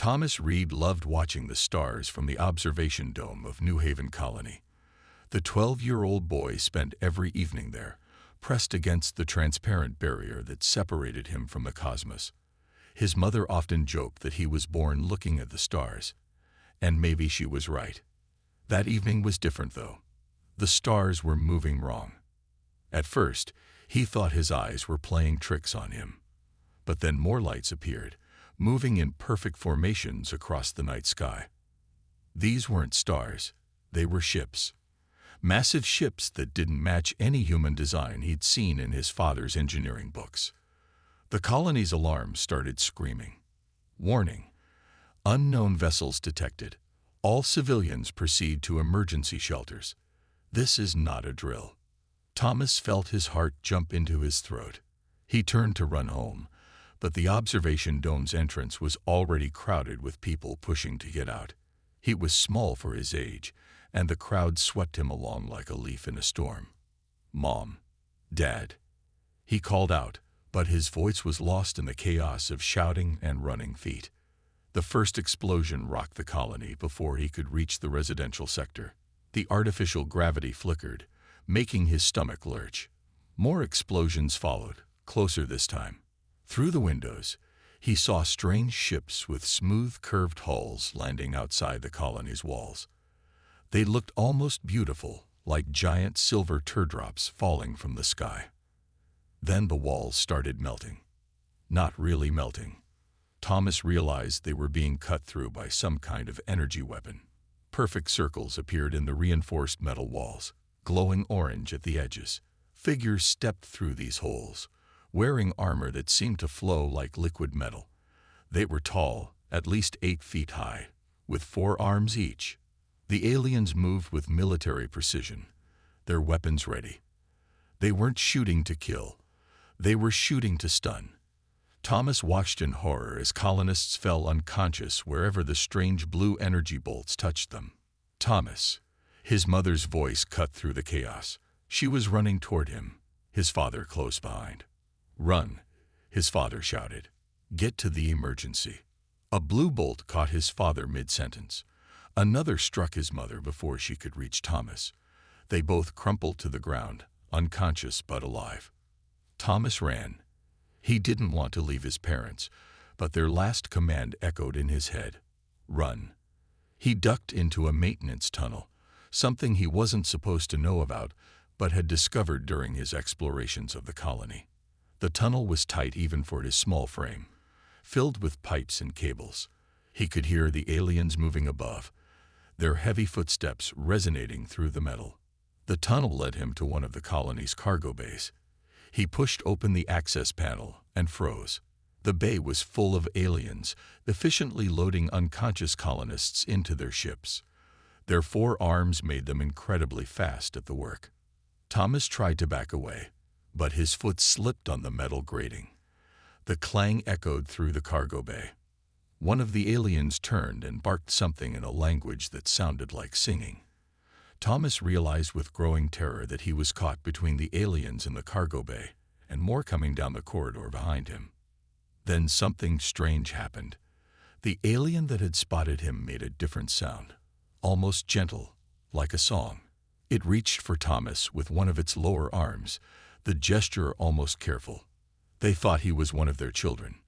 Thomas Reed loved watching the stars from the observation dome of New Haven Colony. The 12-year-old boy spent every evening there, pressed against the transparent barrier that separated him from the cosmos. His mother often joked that he was born looking at the stars, and maybe she was right. That evening was different, though. The stars were moving wrong. At first, he thought his eyes were playing tricks on him. But then more lights appeared, moving in perfect formations across the night sky. These weren't stars, they were ships. Massive ships that didn't match any human design he'd seen in his father's engineering books. The colony's alarm started screaming. Warning: unknown vessels detected. All civilians proceed to emergency shelters. This is not a drill. Thomas felt his heart jump into his throat. He turned to run home, but the observation dome's entrance was already crowded with people pushing to get out. He was small for his age, and the crowd swept him along like a leaf in a storm. "Mom, Dad." He called out, but his voice was lost in the chaos of shouting and running feet. The first explosion rocked the colony before he could reach the residential sector. The artificial gravity flickered, making his stomach lurch. More explosions followed, closer this time. Through the windows, he saw strange ships with smooth, curved hulls landing outside the colony's walls. They looked almost beautiful, like giant silver teardrops falling from the sky. Then the walls started melting. Not really melting. Thomas realized they were being cut through by some kind of energy weapon. Perfect circles appeared in the reinforced metal walls, glowing orange at the edges. Figures stepped through these holes, wearing armor that seemed to flow like liquid metal. They were tall, at least 8 feet high, with 4 arms each. The aliens moved with military precision, their weapons ready. They weren't shooting to kill. They were shooting to stun. Thomas watched in horror as colonists fell unconscious wherever the strange blue energy bolts touched them. "Thomas." His mother's voice cut through the chaos. She was running toward him, his father close behind. "Run," his father shouted. "Get to the emergency." A blue bolt caught his father mid-sentence. Another struck his mother before she could reach Thomas. They both crumpled to the ground, unconscious but alive. Thomas ran. He didn't want to leave his parents, but their last command echoed in his head. "Run." He ducked into a maintenance tunnel, something he wasn't supposed to know about, but had discovered during his explorations of the colony. The tunnel was tight even for his small frame, filled with pipes and cables. He could hear the aliens moving above, their heavy footsteps resonating through the metal. The tunnel led him to one of the colony's cargo bays. He pushed open the access panel and froze. The bay was full of aliens, efficiently loading unconscious colonists into their ships. Their 4 arms made them incredibly fast at the work. Thomas tried to back away, but his foot slipped on the metal grating. The clang echoed through the cargo bay. One of the aliens turned and barked something in a language that sounded like singing. Thomas realized with growing terror that he was caught between the aliens in the cargo bay and more coming down the corridor behind him. Then something strange happened. The alien that had spotted him made a different sound, almost gentle, like a song. It reached for Thomas with one of its lower arms, the gesture almost careful. They thought he was one of their children.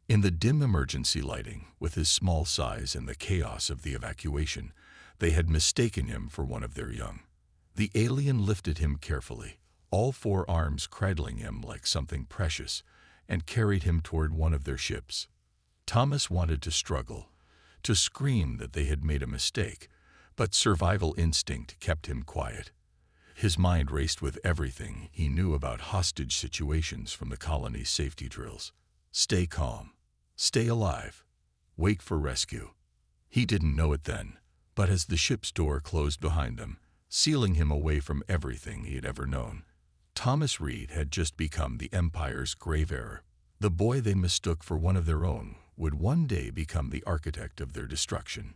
In the dim emergency lighting, with his small size and the chaos of the evacuation, they had mistaken him for one of their young. The alien lifted him carefully, all 4 arms cradling him like something precious, and carried him toward one of their ships. Thomas wanted to struggle, to scream that they had made a mistake, but survival instinct kept him quiet. His mind raced with everything he knew about hostage situations from the colony's safety drills. Stay calm. Stay alive. Wait for rescue. He didn't know it then, but as the ship's door closed behind them, sealing him away from everything he had ever known, Thomas Reed had just become the Empire's grave error. The boy they mistook for one of their own would one day become the architect of their destruction.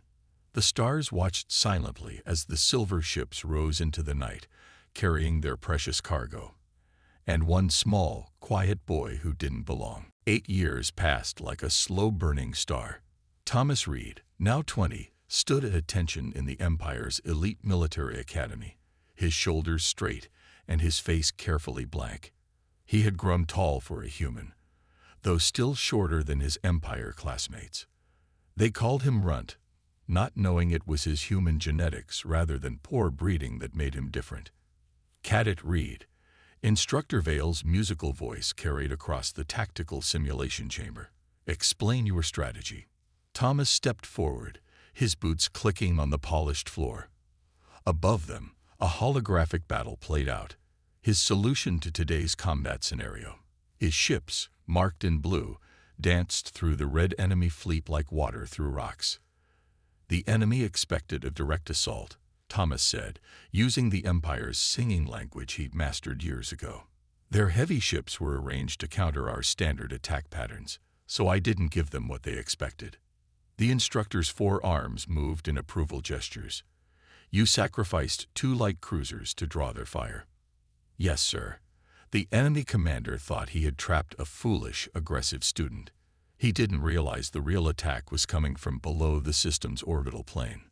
The stars watched silently as the silver ships rose into the night, carrying their precious cargo. And one small, quiet boy who didn't belong. 8 years passed like a slow-burning star. Thomas Reed, now 20, stood at attention in the Empire's elite military academy, his shoulders straight and his face carefully blank. He had grown tall for a human, though still shorter than his Empire classmates. They called him Runt, not knowing it was his human genetics rather than poor breeding that made him different. Cadet Reed, Instructor Vale's musical voice carried across the tactical simulation chamber. Explain your strategy. Thomas stepped forward, his boots clicking on the polished floor. Above them, a holographic battle played out, his solution to today's combat scenario. His ships, marked in blue, danced through the red enemy fleet like water through rocks. The enemy expected a direct assault, Thomas said, using the Empire's singing language he'd mastered years ago. Their heavy ships were arranged to counter our standard attack patterns, so I didn't give them what they expected. The instructor's 4 arms moved in approval gestures. You sacrificed 2 light cruisers to draw their fire. Yes, sir. The enemy commander thought he had trapped a foolish, aggressive student. He didn't realize the real attack was coming from below the system's orbital plane.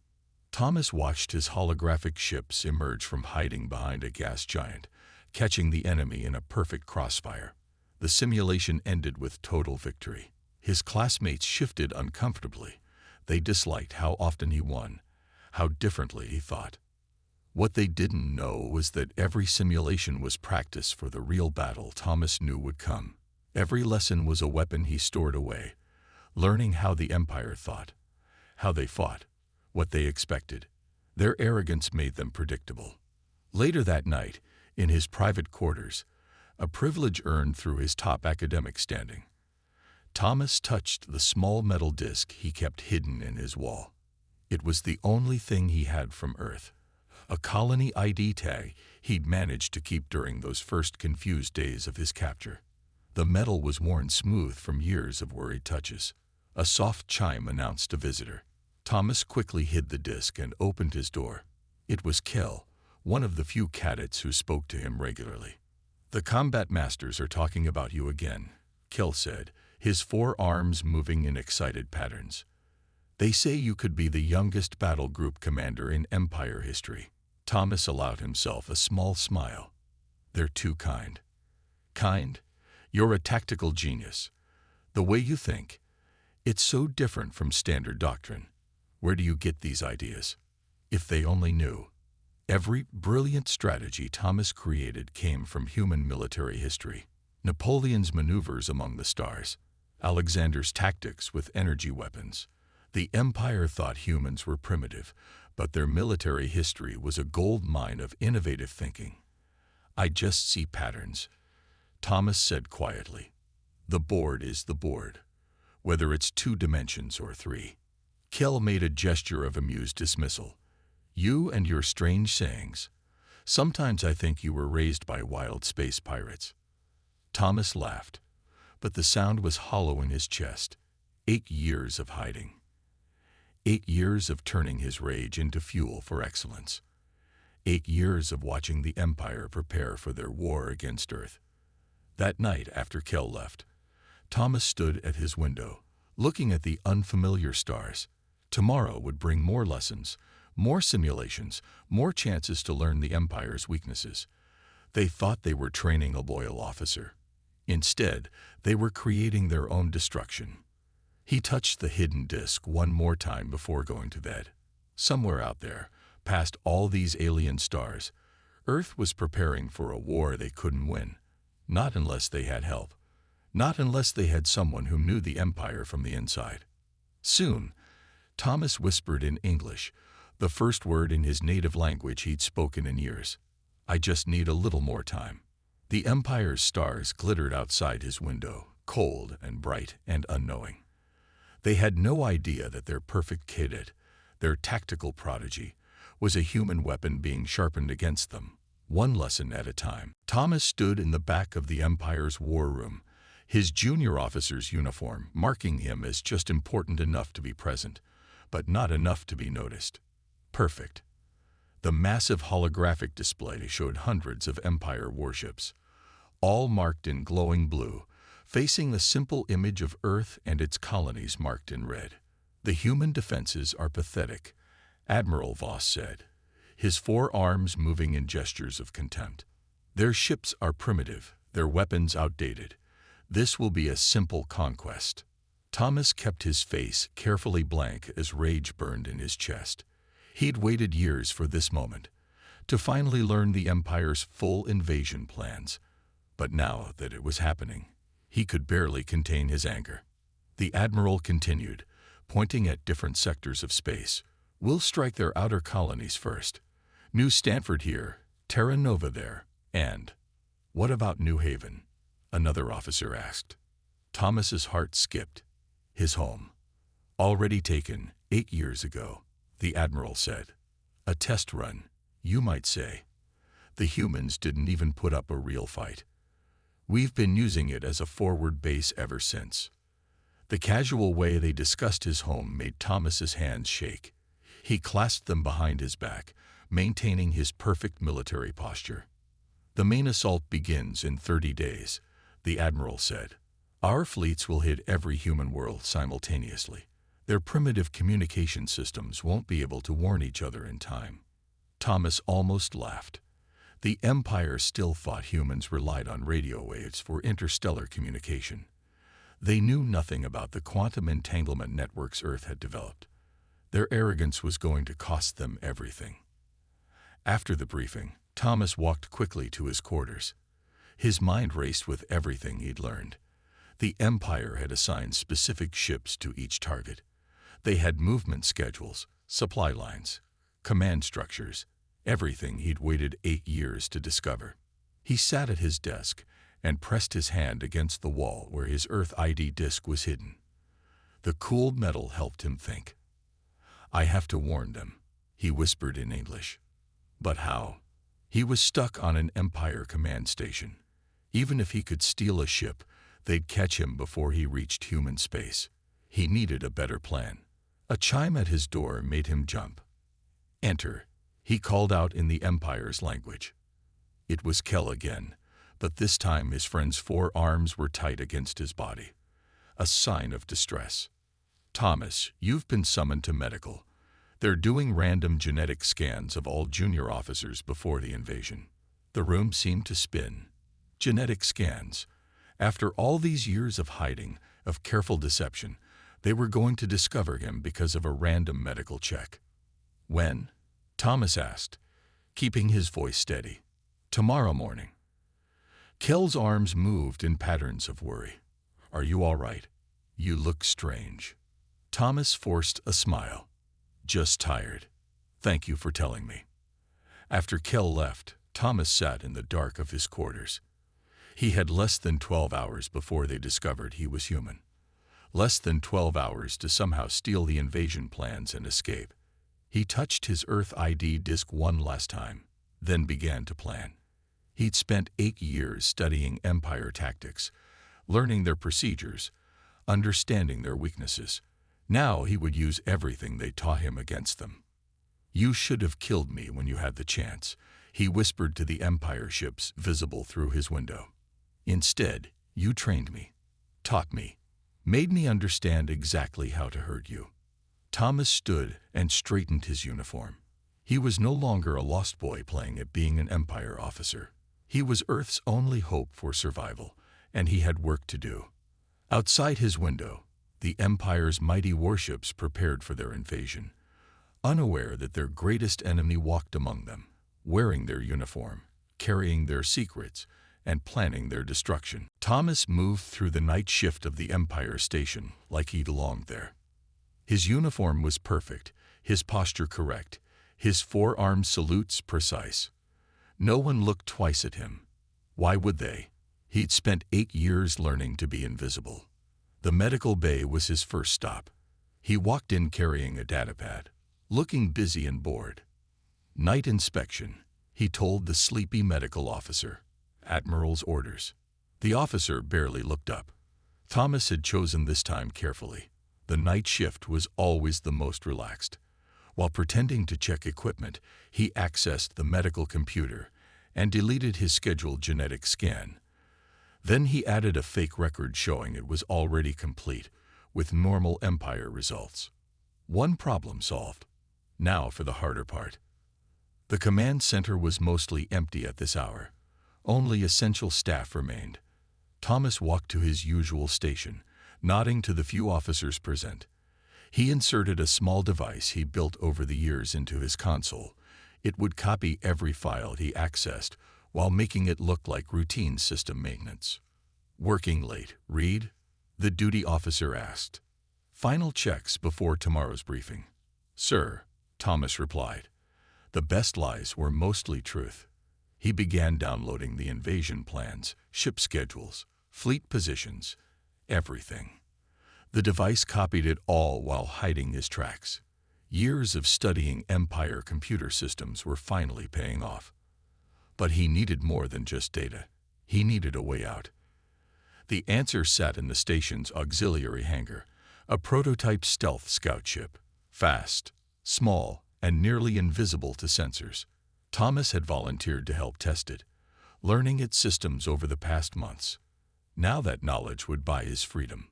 Thomas watched his holographic ships emerge from hiding behind a gas giant, catching the enemy in a perfect crossfire. The simulation ended with total victory. His classmates shifted uncomfortably. They disliked how often he won, how differently he thought. What they didn't know was that every simulation was practice for the real battle Thomas knew would come. Every lesson was a weapon he stored away, learning how the Empire thought, how they fought, what they expected. Their arrogance made them predictable. Later that night, in his private quarters, a privilege earned through his top academic standing, Thomas touched the small metal disc he kept hidden in his wall. It was the only thing he had from Earth, a colony ID tag he'd managed to keep during those first confused days of his capture. The metal was worn smooth from years of worried touches. A soft chime announced a visitor. Thomas quickly hid the disc and opened his door. It was Kel, one of the few cadets who spoke to him regularly. The combat masters are talking about you again, Kel said, his 4 arms moving in excited patterns. They say you could be the youngest battle group commander in Empire history. Thomas allowed himself a small smile. They're too kind. Kind? You're a tactical genius. The way you think, it's so different from standard doctrine. Where do you get these ideas? If they only knew. Every brilliant strategy Thomas created came from human military history. Napoleon's maneuvers among the stars, Alexander's tactics with energy weapons. The Empire thought humans were primitive, but their military history was a gold mine of innovative thinking. I just see patterns, Thomas said quietly. The board is the board, whether it's 2 dimensions or 3. Kel made a gesture of amused dismissal. You and your strange sayings. Sometimes I think you were raised by wild space pirates. Thomas laughed, but the sound was hollow in his chest. 8 years of hiding. 8 years of turning his rage into fuel for excellence. 8 years of watching the Empire prepare for their war against Earth. That night after Kel left, Thomas stood at his window, looking at the unfamiliar stars. Tomorrow would bring more lessons, more simulations, more chances to learn the Empire's weaknesses. They thought they were training a loyal officer. Instead, they were creating their own destruction. He touched the hidden disc one more time before going to bed. Somewhere out there, past all these alien stars, Earth was preparing for a war they couldn't win. Not unless they had help. Not unless they had someone who knew the Empire from the inside. Soon, Thomas whispered in English, the first word in his native language he'd spoken in years. I just need a little more time. The Empire's stars glittered outside his window, cold and bright and unknowing. They had no idea that their perfect cadet, their tactical prodigy, was a human weapon being sharpened against them, one lesson at a time. Thomas stood in the back of the Empire's war room, his junior officer's uniform marking him as just important enough to be present, but not enough to be noticed. Perfect. The massive holographic display showed hundreds of Empire warships, all marked in glowing blue, facing the simple image of Earth and its colonies marked in red. The human defenses are pathetic, Admiral Voss said, his forearms moving in gestures of contempt. Their ships are primitive, their weapons outdated. This will be a simple conquest. Thomas kept his face carefully blank as rage burned in his chest. He'd waited years for this moment, to finally learn the Empire's full invasion plans. But now that it was happening, he could barely contain his anger. The Admiral continued, pointing at different sectors of space. We'll strike their outer colonies first. New Stanford here, Terra Nova there, and what about New Haven? Another officer asked. Thomas's heart skipped. His home. Already taken 8 years ago, the Admiral said. A test run, you might say. The humans didn't even put up a real fight. We've been using it as a forward base ever since. The casual way they discussed his home made Thomas's hands shake. He clasped them behind his back, maintaining his perfect military posture. The main assault begins in 30 days, the Admiral said. Our fleets will hit every human world simultaneously. Their primitive communication systems won't be able to warn each other in time. Thomas almost laughed. The Empire still thought humans relied on radio waves for interstellar communication. They knew nothing about the quantum entanglement networks Earth had developed. Their arrogance was going to cost them everything. After the briefing, Thomas walked quickly to his quarters. His mind raced with everything he'd learned. The Empire had assigned specific ships to each target. They had movement schedules, supply lines, command structures, everything he'd waited 8 years to discover. He sat at his desk and pressed his hand against the wall where his Earth ID disk was hidden. The cooled metal helped him think. I have to warn them, he whispered in English. But how? He was stuck on an Empire command station. Even if he could steal a ship, they'd catch him before he reached human space. He needed a better plan. A chime at his door made him jump. Enter, he called out in the Empire's language. It was Kell again, but this time his friend's forearms were tight against his body. A sign of distress. Thomas, you've been summoned to medical. They're doing random genetic scans of all junior officers before the invasion. The room seemed to spin. Genetic scans. After all these years of hiding, of careful deception, they were going to discover him because of a random medical check. When? Thomas asked, keeping his voice steady. Tomorrow morning. Kell's arms moved in patterns of worry. Are you all right? You look strange. Thomas forced a smile. Just tired. Thank you for telling me. After Kell left, Thomas sat in the dark of his quarters. He had less than 12 hours before they discovered he was human. Less than 12 hours to somehow steal the invasion plans and escape. He touched his Earth ID disk one last time, then began to plan. He'd spent 8 years studying Empire tactics, learning their procedures, understanding their weaknesses. Now he would use everything they taught him against them. You should have killed me when you had the chance, he whispered to the Empire ships visible through his window. Instead, you trained me, taught me, made me understand exactly how to hurt you. Thomas stood and straightened his uniform. He was no longer a lost boy playing at being an Empire officer. He was Earth's only hope for survival, and he had work to do. Outside his window, the Empire's mighty warships prepared for their invasion, unaware that their greatest enemy walked among them, wearing their uniform, carrying their secrets, and planning their destruction. Thomas moved through the night shift of the Empire station like he belonged there. His uniform was perfect, his posture correct, his forearm salutes precise. No one looked twice at him. Why would they? He'd spent 8 years learning to be invisible. The medical bay was his first stop. He walked in carrying a datapad, looking busy and bored. Night inspection, he told the sleepy medical officer. Admiral's orders. The officer barely looked up. Thomas had chosen this time carefully. The night shift was always the most relaxed. While pretending to check equipment, he accessed the medical computer and deleted his scheduled genetic scan. Then he added a fake record showing it was already complete, with normal Empire results. One problem solved. Now for the harder part. The command center was mostly empty at this hour. Only essential staff remained. Thomas walked to his usual station, nodding to the few officers present. He inserted a small device he built over the years into his console. It would copy every file he accessed while making it look like routine system maintenance. "Working late, Reed?" the duty officer asked. "Final checks before tomorrow's briefing." "Sir," Thomas replied. The best lies were mostly truth. He began downloading the invasion plans, ship schedules, fleet positions, everything. The device copied it all while hiding his tracks. Years of studying Empire computer systems were finally paying off. But he needed more than just data. He needed a way out. The answer sat in the station's auxiliary hangar, a prototype stealth scout ship. Fast, small, and nearly invisible to sensors. Thomas had volunteered to help test it, learning its systems over the past months. Now that knowledge would buy his freedom.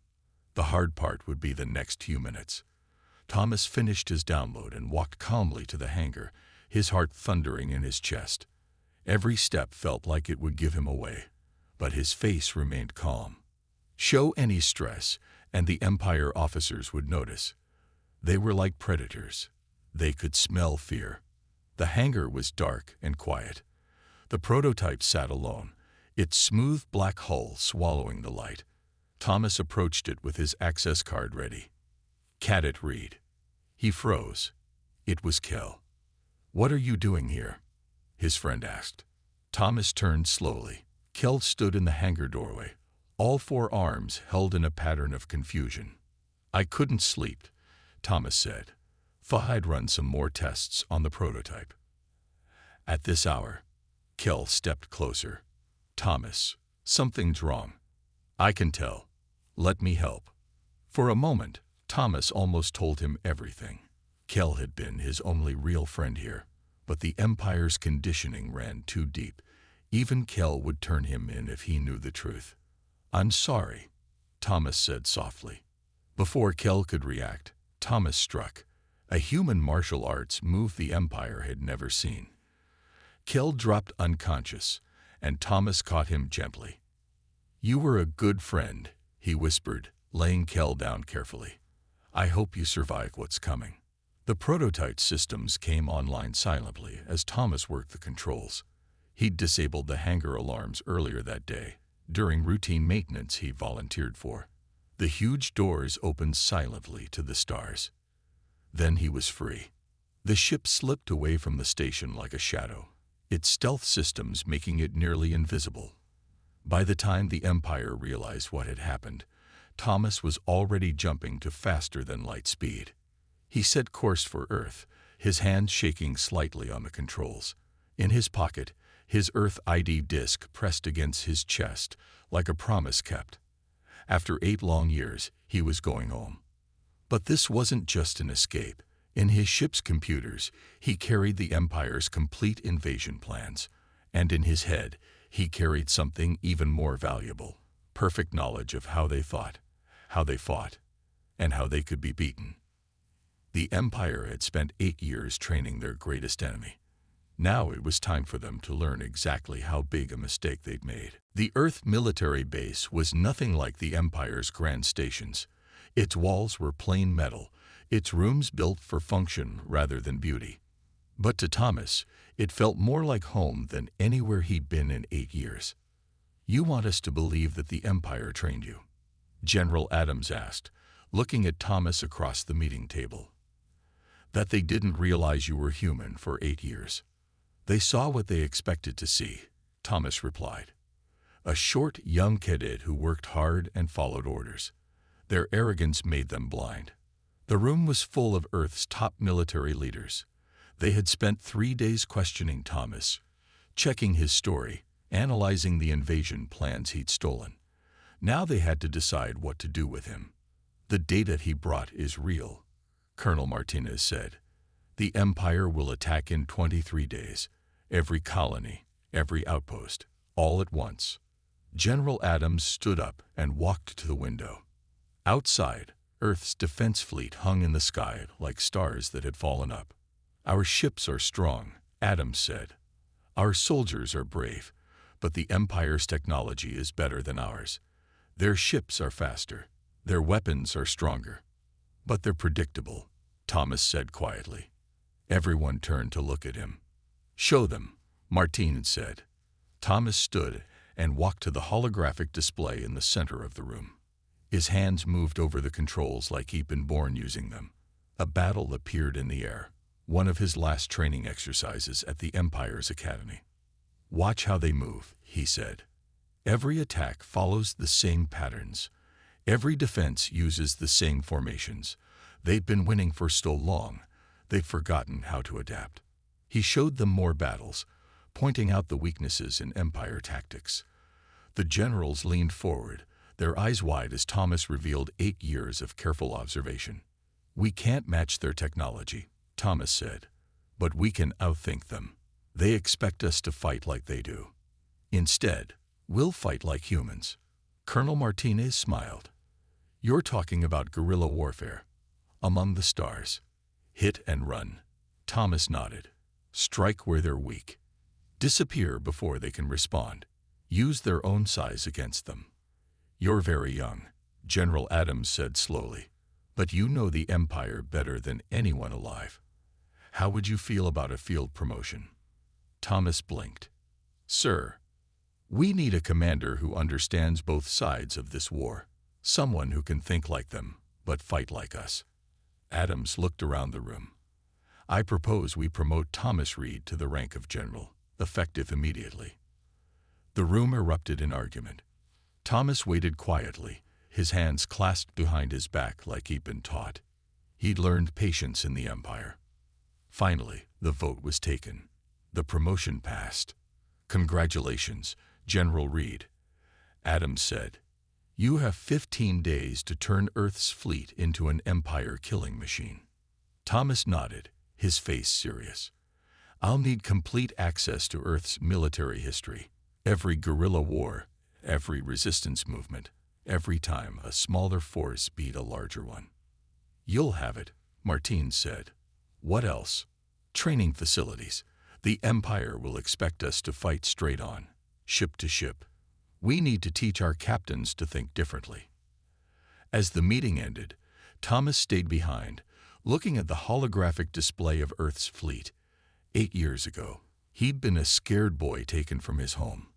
The hard part would be the next few minutes. Thomas finished his download and walked calmly to the hangar, his heart thundering in his chest. Every step felt like it would give him away, but his face remained calm. Show any stress, and the Empire officers would notice. They were like predators. They could smell fear. The hangar was dark and quiet. The prototype sat alone, its smooth black hull swallowing the light. Thomas approached it with his access card ready. "Cadet Reed." He froze. It was Kel. "What are you doing here?" his friend asked. Thomas turned slowly. Kel stood in the hangar doorway, all four arms held in a pattern of confusion. "I couldn't sleep," Thomas said. "Thought I'd run some more tests on the prototype." At this hour, Kel stepped closer. "Thomas, something's wrong. I can tell. Let me help." For a moment, Thomas almost told him everything. Kel had been his only real friend here, but the Empire's conditioning ran too deep. Even Kel would turn him in if he knew the truth. "I'm sorry," Thomas said softly. Before Kel could react, Thomas struck. A human martial arts move the Empire had never seen. Kel dropped unconscious, and Thomas caught him gently. "You were a good friend," he whispered, laying Kel down carefully. "I hope you survive what's coming." The prototype systems came online silently as Thomas worked the controls. He'd disabled the hangar alarms earlier that day, during routine maintenance he volunteered for. The huge doors opened silently to the stars. Then he was free. The ship slipped away from the station like a shadow, its stealth systems making it nearly invisible. By the time the Empire realized what had happened, Thomas was already jumping to faster-than-light speed. He set course for Earth, his hands shaking slightly on the controls. In his pocket, his Earth ID disc pressed against his chest like a promise kept. After 8 long years, he was going home. But this wasn't just an escape. In his ship's computers, he carried the Empire's complete invasion plans. And in his head, he carried something even more valuable: perfect knowledge of how they thought, how they fought, and how they could be beaten. The Empire had spent 8 years training their greatest enemy. Now it was time for them to learn exactly how big a mistake they'd made. The Earth military base was nothing like the Empire's grand stations. Its walls were plain metal, its rooms built for function rather than beauty. But to Thomas, it felt more like home than anywhere he'd been in 8 years. "You want us to believe that the Empire trained you?" General Adams asked, looking at Thomas across the meeting table. "That they didn't realize you were human for 8 years. They saw what they expected to see," Thomas replied. "A short, young cadet who worked hard and followed orders. Their arrogance made them blind." The room was full of Earth's top military leaders. They had spent 3 days questioning Thomas, checking his story, analyzing the invasion plans he'd stolen. Now they had to decide what to do with him. "The data he brought is real," Colonel Martinez said. "The Empire will attack in 23 days. Every colony, every outpost, all at once." General Adams stood up and walked to the window. Outside, Earth's defense fleet hung in the sky like stars that had fallen up. "Our ships are strong," Adams said. "Our soldiers are brave, but the Empire's technology is better than ours. Their ships are faster. Their weapons are stronger. But they're predictable," Thomas said quietly. Everyone turned to look at him. "Show them," Martine said. Thomas stood and walked to the holographic display in the center of the room. His hands moved over the controls like he'd been born using them. A battle appeared in the air, one of his last training exercises at the Empire's Academy. "Watch how they move," he said. "Every attack follows the same patterns. Every defense uses the same formations. They've been winning for so long, they've forgotten how to adapt." He showed them more battles, pointing out the weaknesses in Empire tactics. The generals leaned forward, their eyes wide as Thomas revealed 8 years of careful observation. "We can't match their technology," Thomas said, "but we can outthink them. They expect us to fight like they do. Instead, we'll fight like humans." Colonel Martinez smiled. "You're talking about guerrilla warfare. Among the stars. Hit and run." Thomas nodded. "Strike where they're weak. Disappear before they can respond. Use their own size against them." "You're very young," General Adams said slowly, "but you know the Empire better than anyone alive. How would you feel about a field promotion?" Thomas blinked. "Sir, we need a commander who understands both sides of this war. Someone who can think like them, but fight like us." Adams looked around the room. "I propose we promote Thomas Reed to the rank of general, effective immediately." The room erupted in argument. Thomas waited quietly, his hands clasped behind his back like he'd been taught. He'd learned patience in the Empire. Finally, the vote was taken. The promotion passed. "Congratulations, General Reed," Adams said. "You have 15 days to turn Earth's fleet into an Empire killing machine." Thomas nodded, his face serious. "I'll need complete access to Earth's military history. Every guerrilla war, every resistance movement, every time a smaller force beat a larger one." "You'll have it," Martine said. "What else?" "Training facilities. The Empire will expect us to fight straight on, ship to ship. We need to teach our captains to think differently." As the meeting ended, Thomas stayed behind, looking at the holographic display of Earth's fleet. 8 years ago, he'd been a scared boy taken from his home.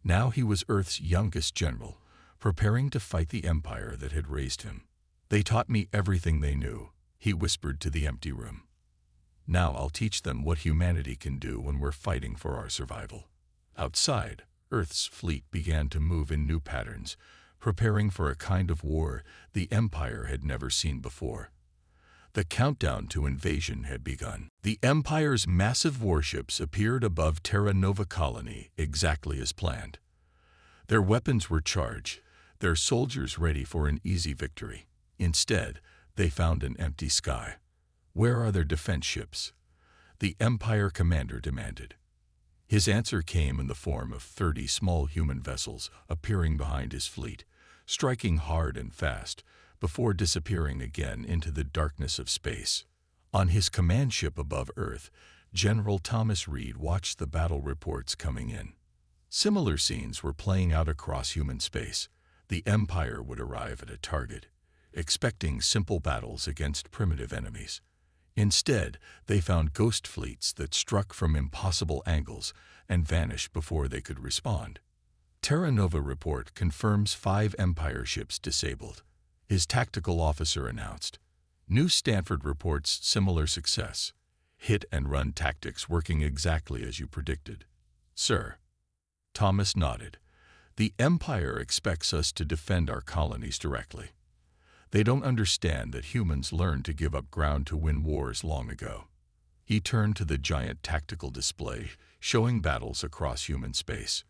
Now he was Earth's youngest general, preparing to fight the Empire that had raised him. "They taught me everything they knew," he whispered to the empty room. "Now I'll teach them what humanity can do when we're fighting for our survival." Outside, Earth's fleet began to move in new patterns, preparing for a kind of war the Empire had never seen before. The countdown to invasion had begun. The Empire's massive warships appeared above Terra Nova Colony exactly as planned. Their weapons were charged, their soldiers ready for an easy victory. Instead, they found an empty sky. "Where are their defense ships?" the Empire commander demanded. His answer came in the form of 30 small human vessels appearing behind his fleet, striking hard and fast, before disappearing again into the darkness of space. On his command ship above Earth, General Thomas Reed watched the battle reports coming in. Similar scenes were playing out across human space. The Empire would arrive at a target, expecting simple battles against primitive enemies. Instead, they found ghost fleets that struck from impossible angles and vanished before they could respond. Terra Nova report confirms 5 Empire ships disabled. His tactical officer announced. New Stanford reports similar success. Hit and run tactics working exactly as you predicted. "Sir." Thomas nodded. "The Empire expects us to defend our colonies directly. They don't understand that humans learned to give up ground to win wars long ago." He turned to the giant tactical display, showing battles across human space.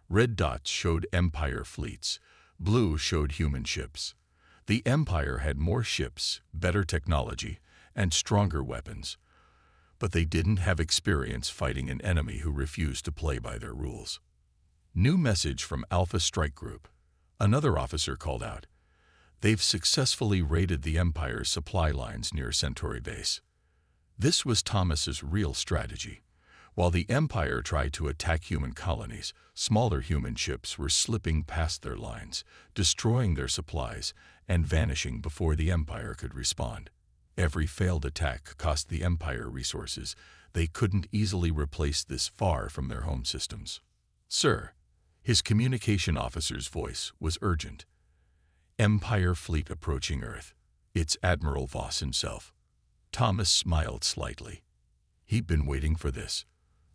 Red dots showed Empire fleets. Blue showed human ships. The Empire had more ships, better technology, and stronger weapons. But they didn't have experience fighting an enemy who refused to play by their rules. "New message from Alpha Strike Group," another officer called out. They've successfully raided the Empire's supply lines near Centauri Base. This was Thomas's real strategy. While the Empire tried to attack human colonies, smaller human ships were slipping past their lines, destroying their supplies, and vanishing before the Empire could respond. Every failed attack cost the Empire resources. They couldn't easily replace this far from their home systems. "Sir," his communication officer's voice was urgent. "Empire fleet approaching Earth. It's Admiral Voss himself." Thomas smiled slightly. He'd been waiting for this.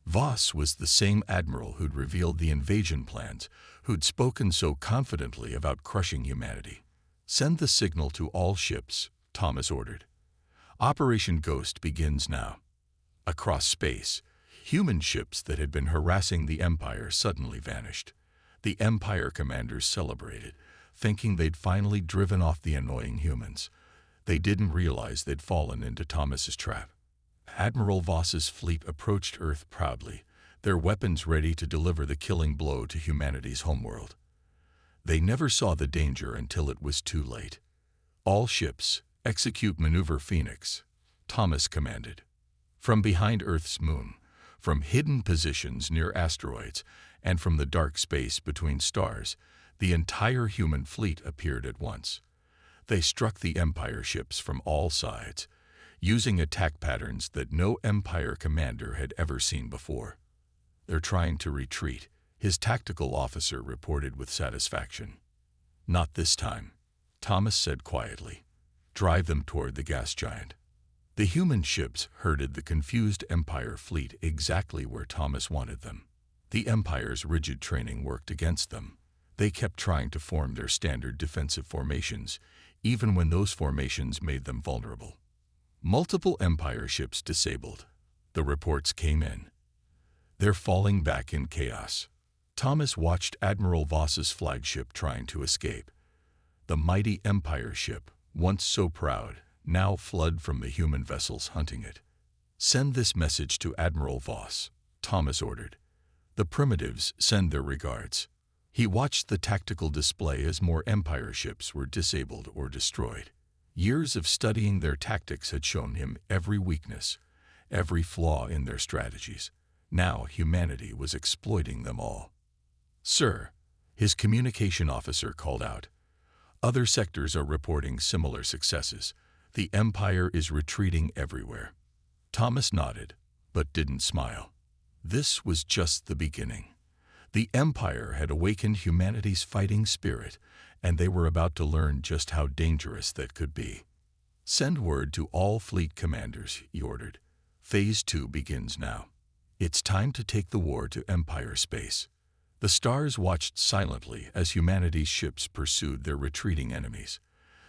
Voss was the same admiral who'd revealed the invasion plans, who'd spoken so confidently about crushing humanity. "Send the signal to all ships," Thomas ordered. "Operation Ghost begins now." Across space, human ships that had been harassing the Empire suddenly vanished. The Empire commanders celebrated, thinking they'd finally driven off the annoying humans. They didn't realize they'd fallen into Thomas's trap. Admiral Voss's fleet approached Earth proudly, their weapons ready to deliver the killing blow to humanity's homeworld. They never saw the danger until it was too late. "All ships, execute Maneuver Phoenix," Thomas commanded. From behind Earth's moon, from hidden positions near asteroids, and from the dark space between stars, the entire human fleet appeared at once. They struck the Empire ships from all sides, using attack patterns that no Empire commander had ever seen before. "They're trying to retreat," his tactical officer reported with satisfaction. "Not this time," Thomas said quietly. "Drive them toward the gas giant." The human ships herded the confused Empire fleet exactly where Thomas wanted them. The Empire's rigid training worked against them. They kept trying to form their standard defensive formations, even when those formations made them vulnerable. Multiple Empire ships disabled. The reports came in. "They're falling back in chaos." Thomas watched Admiral Voss's flagship trying to escape. The mighty Empire ship, once so proud, now fled from the human vessels hunting it. "Send this message to Admiral Voss," Thomas ordered. "The primitives send their regards." He watched the tactical display as more Empire ships were disabled or destroyed. Years of studying their tactics had shown him every weakness, every flaw in their strategies. Now humanity was exploiting them all. "Sir," his communication officer called out. "Other sectors are reporting similar successes. The Empire is retreating everywhere." Thomas nodded, but didn't smile. This was just the beginning. The Empire had awakened humanity's fighting spirit, and they were about to learn just how dangerous that could be. "Send word to all fleet commanders," he ordered. "Phase 2 begins now. It's time to take the war to Empire space." The stars watched silently as humanity's ships pursued their retreating enemies.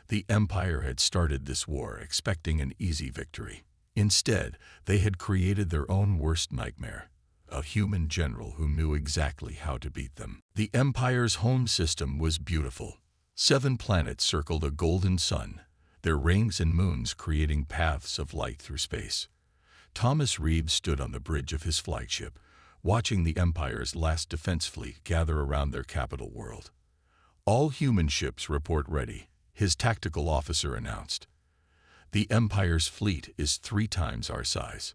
The Empire had started this war expecting an easy victory. Instead, they had created their own worst nightmare, a human general who knew exactly how to beat them. The Empire's home system was beautiful. 7 planets circled a golden sun, their rings and moons creating paths of light through space. Thomas Reeves stood on the bridge of his flagship, watching the Empire's last defense fleet gather around their capital world. "All human ships report ready," his tactical officer announced. "The Empire's fleet is 3 times our size."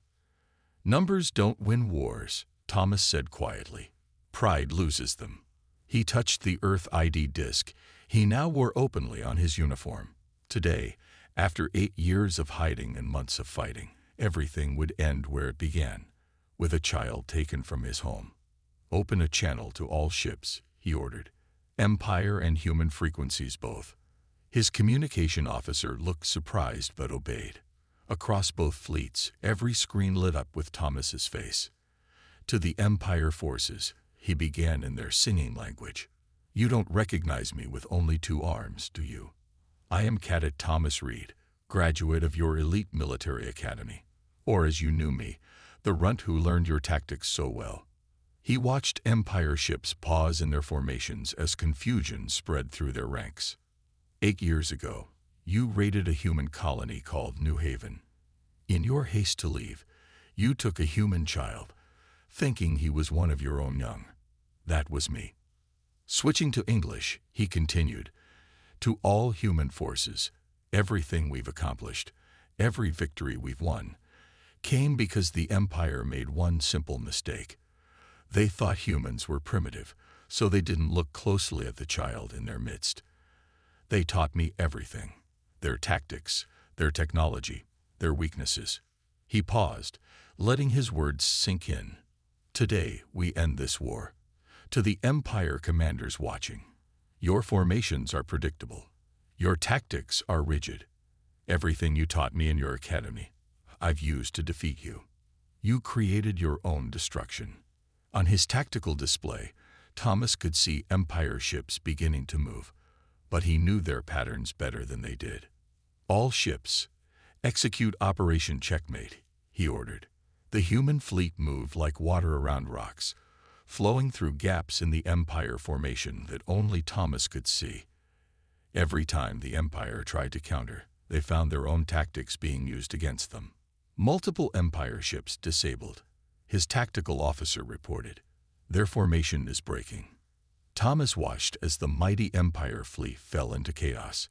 "Numbers don't win wars," Thomas said quietly. "Pride loses them." He touched the Earth ID disc he now wore openly on his uniform. Today, after 8 years of hiding and months of fighting, everything would end where it began, with a child taken from his home. "Open a channel to all ships," he ordered. "Empire and human frequencies both." His communication officer looked surprised but obeyed. Across both fleets, every screen lit up with Thomas's face. "To the Empire forces," he began in their singing language. "You don't recognize me with only 2 arms, do you? I am Cadet Thomas Reed, graduate of your elite military academy. Or as you knew me, the runt who learned your tactics so well." He watched Empire ships pause in their formations as confusion spread through their ranks. 8 years ago, you raided a human colony called New Haven. In your haste to leave, you took a human child, thinking he was one of your own young. That was me." Switching to English, he continued, To all human forces, everything we've accomplished, every victory we've won, came because the Empire made one simple mistake. They thought humans were primitive, so they didn't look closely at the child in their midst. They taught me everything, their tactics, their technology, their weaknesses. He paused, letting his words sink in. Today, we end this war. To the Empire commanders watching, your formations are predictable. Your tactics are rigid. Everything you taught me in your academy, I've used to defeat you. You created your own destruction. On his tactical display, Thomas could see Empire ships beginning to move, but he knew their patterns better than they did. All ships, execute Operation Checkmate, he ordered. The human fleet moved like water around rocks, flowing through gaps in the Empire formation that only Thomas could see. Every time the Empire tried to counter, they found their own tactics being used against them. Multiple Empire ships disabled. His tactical officer reported, "Their formation is breaking." Thomas watched as the mighty Empire fleet fell into chaos.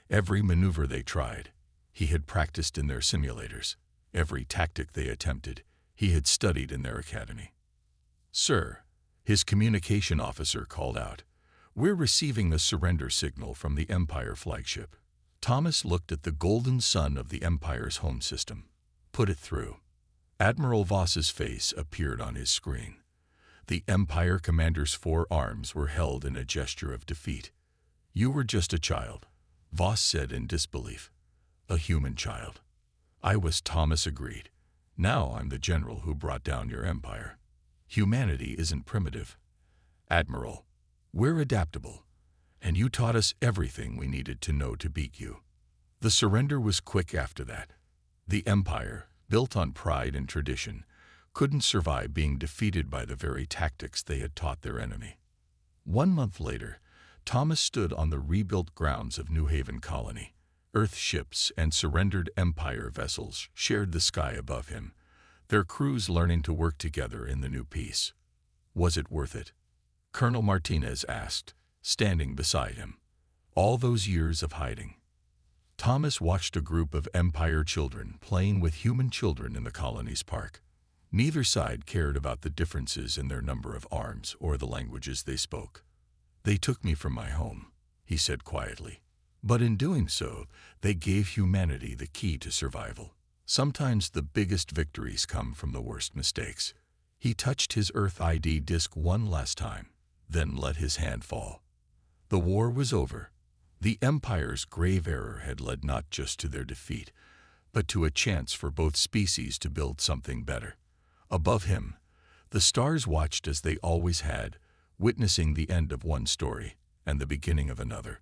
Every maneuver they tried, he had practiced in their simulators. Every tactic they attempted, he had studied in their academy. "Sir," his communication officer called out, "we're receiving the surrender signal from the Empire flagship." Thomas looked at the golden sun of the Empire's home system. "Put it through." Admiral Voss's face appeared on his screen. The Empire commander's 4 arms were held in a gesture of defeat. "You were just a child," Voss said in disbelief. "A human child." "I was," Thomas agreed. "Now I'm the general who brought down your empire." "Humanity isn't primitive, Admiral. We're adaptable, and you taught us everything we needed to know to beat you." The surrender was quick after that. The Empire, built on pride and tradition, couldn't survive being defeated by the very tactics they had taught their enemy. 1 month later, Thomas stood on the rebuilt grounds of New Haven Colony. Earth ships and surrendered Empire vessels shared the sky above him, their crews learning to work together in the new peace. "Was it worth it?" Colonel Martinez asked, standing beside him. "All those years of hiding." Thomas watched a group of Empire children playing with human children in the colony's park. Neither side cared about the differences in their number of arms or the languages they spoke. "They took me from my home," he said quietly. "But in doing so, they gave humanity the key to survival. Sometimes the biggest victories come from the worst mistakes." He touched his Earth ID disc one last time, then let his hand fall. The war was over. The Empire's grave error had led not just to their defeat, but to a chance for both species to build something better. Above him, the stars watched as they always had, witnessing the end of one story and the beginning of another.